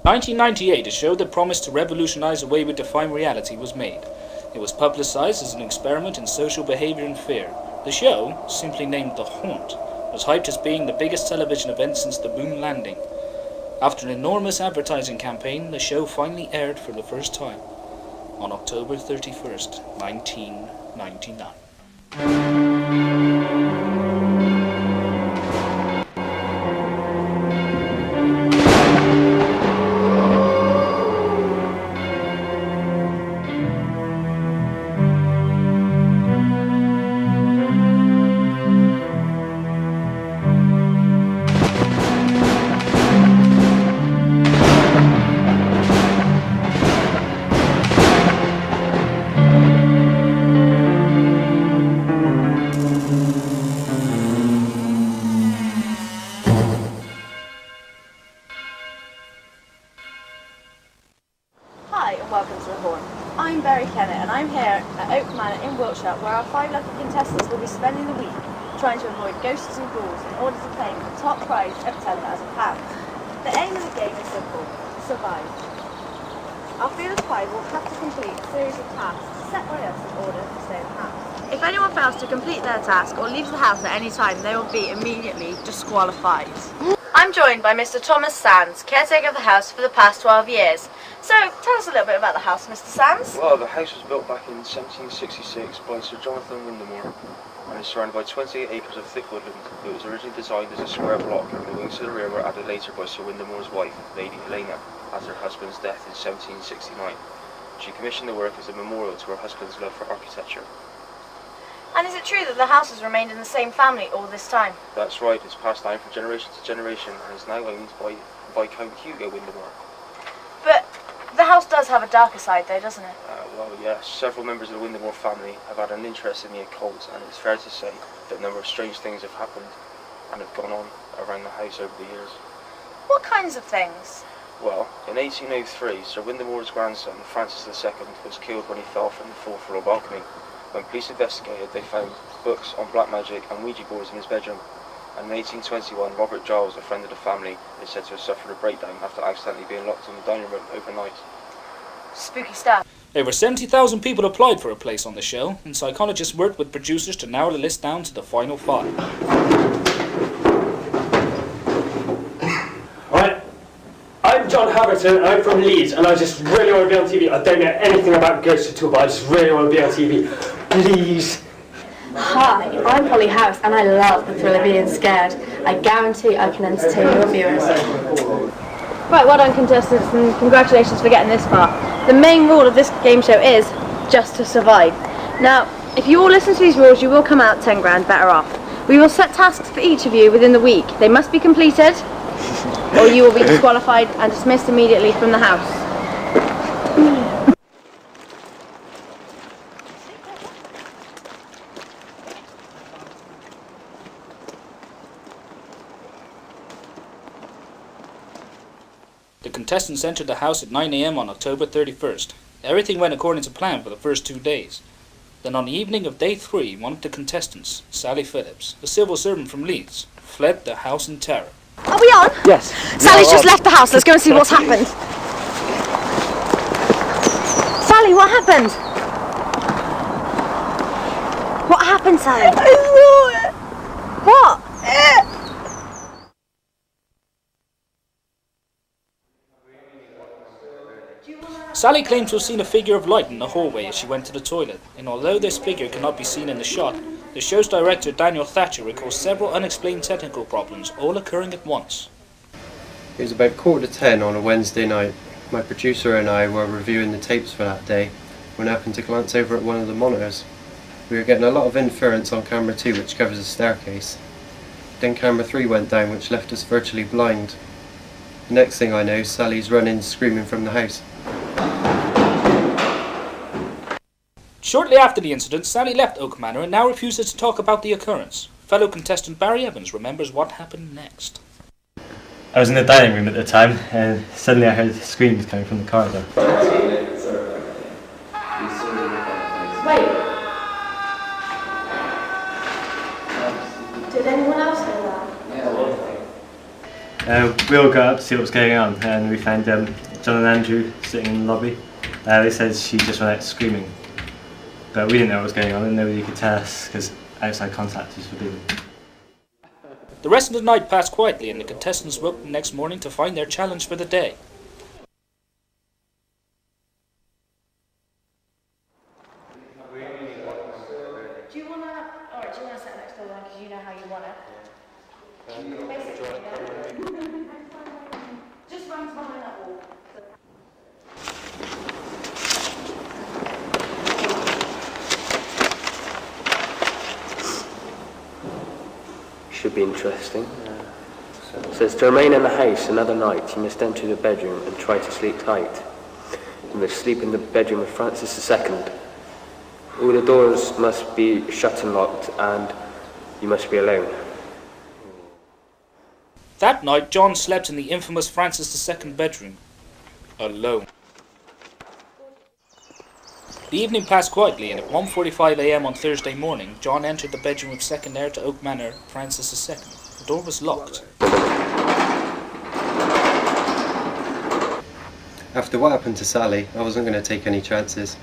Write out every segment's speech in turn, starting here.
1998, a show that promised to revolutionize the way we define reality was made. It was publicized as an experiment in social behavior and fear. The show, simply named The Haunt, was hyped as being the biggest television event since the moon landing. After an enormous advertising campaign, the show finally aired for the first time on October 31st, 1999. And I'm here at Oak Manor in Wiltshire, where our 5 lucky contestants will be spending the week trying to avoid ghosts and ghouls in order to claim the top prize of £10,000. The aim of the game is simple: survive. Our field of 5 will have to complete a series of tasks set by us in order to stay in the house. If anyone fails to complete their task or leaves the house at any time, they will be immediately disqualified. I'm joined by Mr. Thomas Sands, caretaker of the house for the past 12 years. So, tell us a little bit about the house, Mr. Sands. Well, the house was built back in 1766 by Sir Jonathan Windemore and is surrounded by 28 acres of thick woodland. It was originally designed as a square block, and the wings to the rear were added later by Sir Windemore's wife, Lady Helena, after her husband's death in 1769. She commissioned the work as a memorial to her husband's love for architecture. And is it true that the house has remained in the same family all this time? That's right, it's passed down from generation to generation and is now owned by Viscount Hugo Windemore. But the house does have a darker side though, doesn't it? Well, yes, several members of the Windemore family have had an interest in the occult, and it's fair to say that a number of strange things have happened and have gone on around the house over the years. What kinds of things? Well, in 1803, Sir Windemore's grandson, Francis II, was killed when he fell from the 4th floor balcony. When police investigated, they found books on black magic and Ouija boards in his bedroom. And in 1821, Robert Giles, a friend of the family, is said to have suffered a breakdown after accidentally being locked in the dining room overnight. Spooky stuff. Over 70,000 people applied for a place on the show, and psychologists worked with producers to narrow the list down to the final 5. Alright, I'm John Haverton, and I'm from Leeds, and I just really want to be on TV. I don't know anything about ghosts at all, but I just really want to be on TV. Please. Hi, I'm Polly House, and I love the thrill of being scared. I guarantee I can entertain your viewers. Right, well done contestants, and congratulations for getting this far. The main rule of this game show is just to survive. Now, if you all listen to these rules, you will come out 10 grand better off. We will set tasks for each of you within the week. They must be completed, or you will be disqualified and dismissed immediately from the house. The contestants entered the house at 9 AM on October 31st. Everything went according to plan for the first 2 days. Then on the evening of day 3, one of the contestants, Sally Phillips, a civil servant from Leeds, fled the house in terror. Are we on? Yes. Sally's just left the house. Let's go and see what's happened. Sally, what happened? What happened, Sally? I saw it. What? Sally claimed to have seen a figure of light in the hallway as she went to the toilet, and although this figure cannot be seen in the shot, the show's director Daniel Thatcher recalls several unexplained technical problems all occurring at once. It was about 9:45 on a Wednesday night. My producer and I were reviewing the tapes for that day when I happened to glance over at one of the monitors. We were getting a lot of interference on camera 2, which covers the staircase. Then camera 3 went down, which left us virtually blind. The next thing I know, Sally's running screaming from the house. Shortly after the incident, Sally left Oak Manor and now refuses to talk about the occurrence. Fellow contestant Barry Evans remembers what happened next. I was in the dining room at the time, and suddenly I heard screams coming from the corridor. Wait. Did anyone else hear that? We all got up to see what was going on, and we found John and Andrew sitting in the lobby. They said she just went out screaming, but we didn't know what was going on, and nobody could tell us because outside contact is forbidden. The rest of the night passed quietly, and the contestants woke the next morning to find their challenge for the day. Do you want to sit next door then, because you know how you want it? Basically, just run behind that wall. Should be interesting. It says to remain in the house another night, you must enter the bedroom and try to sleep tight. You must sleep in the bedroom of Francis II. All the doors must be shut and locked, and you must be alone. That night, John slept in the infamous Francis II bedroom, alone. The evening passed quietly, and at 1:45 a.m. on Thursday morning, John entered the bedroom of second heir to Oak Manor, Francis II. The door was locked. After what happened to Sally, I wasn't going to take any chances.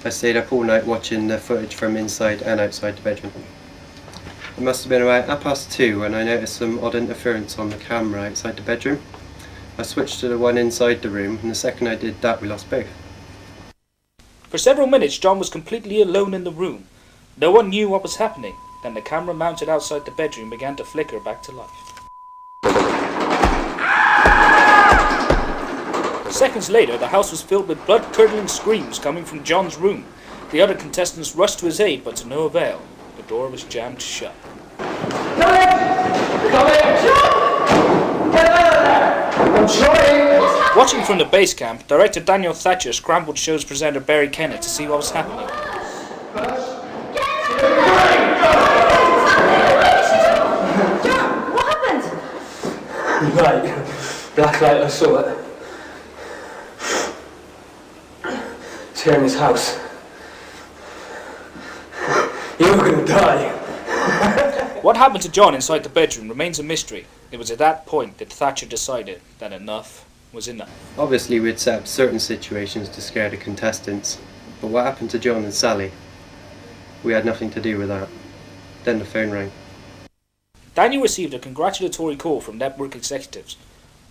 I stayed up all night watching the footage from inside and outside the bedroom. It must have been about 2:30 when I noticed some odd interference on the camera outside the bedroom. I switched to the one inside the room, and the second I did that, we lost both. For several minutes, John was completely alone in the room. No one knew what was happening. Then the camera mounted outside the bedroom began to flicker back to life. Seconds later, the house was filled with blood-curdling screams coming from John's room. The other contestants rushed to his aid, but to no avail. The door was jammed shut. Come in! John! Get out of there! I'm trying! Watching from the base camp, director Daniel Thatcher scrambled show's presenter Barry Kennett to see what was happening. John, what happened? Right. Last night I saw it. It's here in his house. You're gonna die. What happened to John inside the bedroom remains a mystery. It was at that point that Thatcher decided that enough was enough. Obviously we'd set up certain situations to scare the contestants, but what happened to John and Sally? We had nothing to do with that. Then the phone rang. Daniel received a congratulatory call from network executives.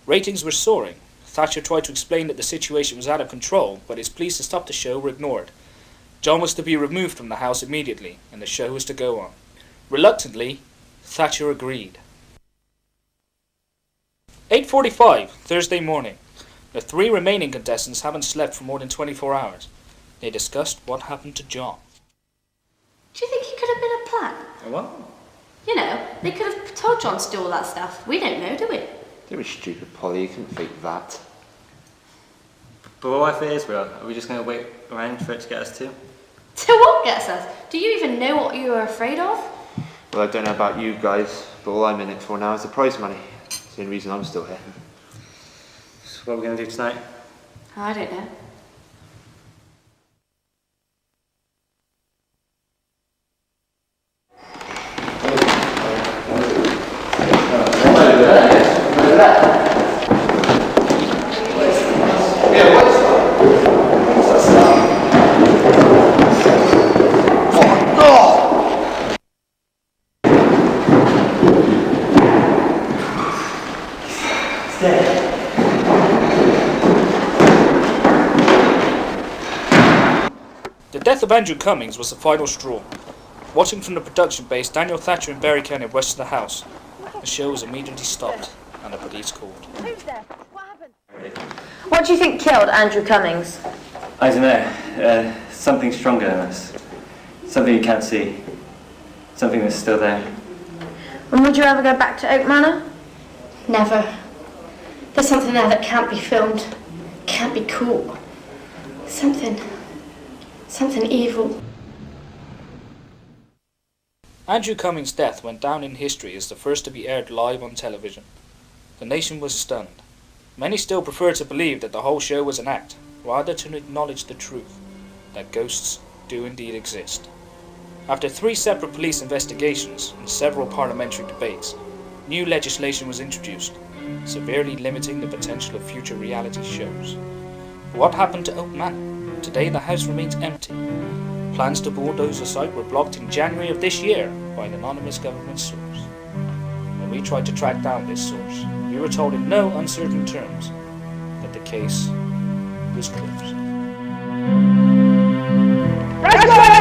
Ratings were soaring. Thatcher tried to explain that the situation was out of control, but his pleas to stop the show were ignored. John was to be removed from the house immediately, and the show was to go on. Reluctantly, Thatcher agreed. 8:45, Thursday morning. The three remaining contestants haven't slept for more than 24 hours. They discussed what happened to John. Do you think it could have been a plan? What? You know, they could have told John to do all that stuff. We don't know, do we? Don't be stupid, Polly. You couldn't fake that. But what if it is real? Are we just going to wait around for it to get us to? To what gets us? Do you even know what you are afraid of? Well, I don't know about you guys, but all I'm in it for now is the prize money. It's the only reason I'm still here. So what are we going to do tonight? I don't know. The death of Andrew Cummings was the final straw. Watching from the production base, Daniel Thatcher and Barry Kennett rushed to the house. The show was immediately stopped, and the police called. Who's there? What happened? What do you think killed Andrew Cummings? I don't know. Something stronger than us. Something you can't see. Something that's still there. And would you ever go back to Oak Manor? Never. There's something there that can't be filmed, can't be caught. Something evil. Andrew Cummings' death went down in history as the first to be aired live on television. The nation was stunned. Many still prefer to believe that the whole show was an act, rather than acknowledge the truth, that ghosts do indeed exist. After 3 separate police investigations and several parliamentary debates, new legislation was introduced. severely limiting the potential of future reality shows. What happened to Oak Manor? Today the house remains empty. Plans to bulldoze the site were blocked in January of this year by an anonymous government source. When we tried to track down this source, we were told in no uncertain terms that the case was closed. Let's go!